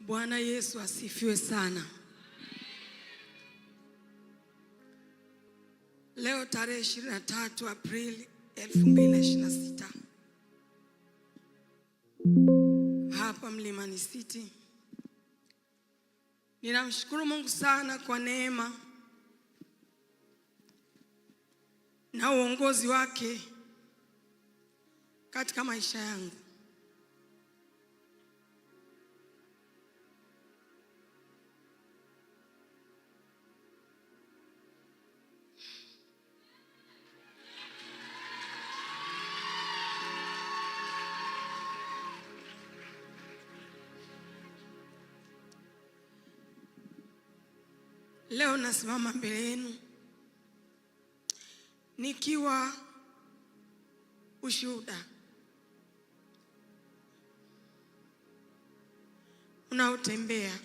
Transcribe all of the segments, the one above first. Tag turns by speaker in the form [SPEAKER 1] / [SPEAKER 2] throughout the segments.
[SPEAKER 1] Bwana Yesu asifiwe sana. Leo tarehe 23 Aprili 2026 hapa Mlimani City. Ninamshukuru Mungu sana kwa neema na uongozi wake katika maisha yangu. Leo nasimama mbele yenu nikiwa ushuhuda unaotembea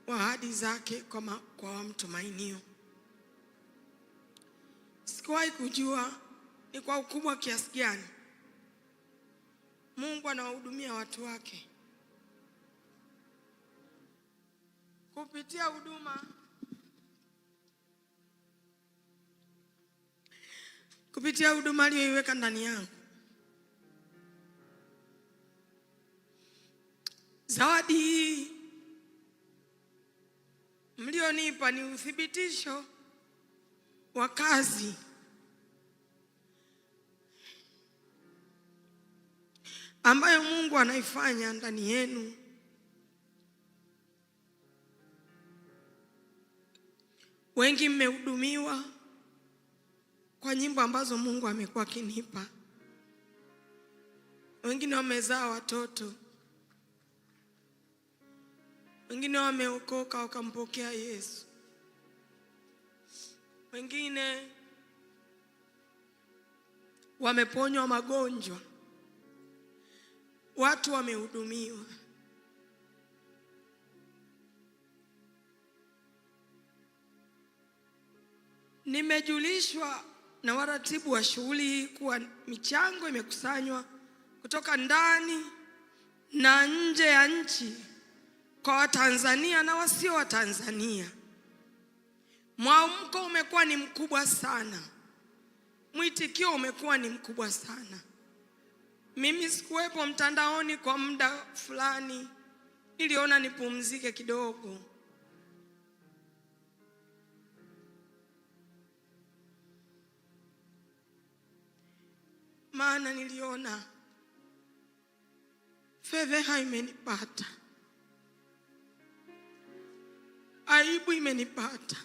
[SPEAKER 1] wa ahadi zake kwa wamtumainio. Sikuwahi kujua ni kwa ukubwa kiasi gani Mungu anawahudumia watu wake kupitia huduma aliyoiweka ndani yangu. Zawadi hii mlionipa ni uthibitisho wa kazi ambayo Mungu anaifanya ndani yenu. Wengi mmehudumiwa kwa nyimbo ambazo Mungu amekuwa akinipa. Wengine wamezaa watoto, wengine wameokoka wakampokea Yesu, wengine wameponywa magonjwa. Watu wamehudumiwa. Nimejulishwa na waratibu wa shughuli hii kuwa michango imekusanywa kutoka ndani na nje ya nchi kwa Watanzania na wasio Watanzania. Mwamko umekuwa ni mkubwa sana. Mwitikio umekuwa ni mkubwa sana. Mimi sikuwepo mtandaoni kwa muda fulani, niliona nipumzike kidogo. Maana niliona fedheha imenipata, aibu imenipata.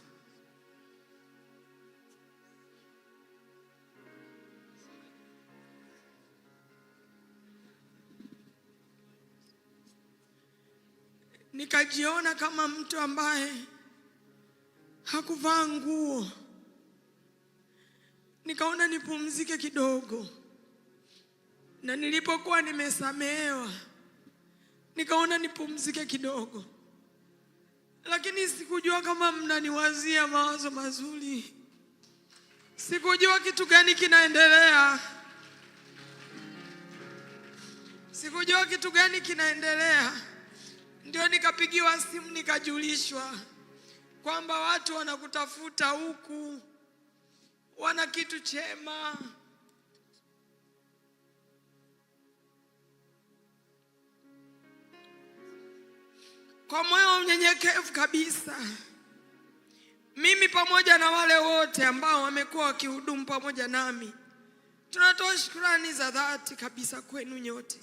[SPEAKER 1] Nikajiona kama mtu ambaye hakuvaa nguo. Nikaona nipumzike kidogo. Na nilipokuwa nimesamehewa, nikaona nipumzike kidogo. Lakini sikujua kama mnaniwazia mawazo mazuri. Sikujua kitu gani kinaendelea. Ndio nikapigiwa simu nikajulishwa kwamba watu wanakutafuta huku, wana kitu chema. Kwa moyo mnyenyekevu kabisa, mimi pamoja na wale wote ambao wamekuwa wakihudumu pamoja nami, tunatoa shukrani za dhati kabisa kwenu nyote.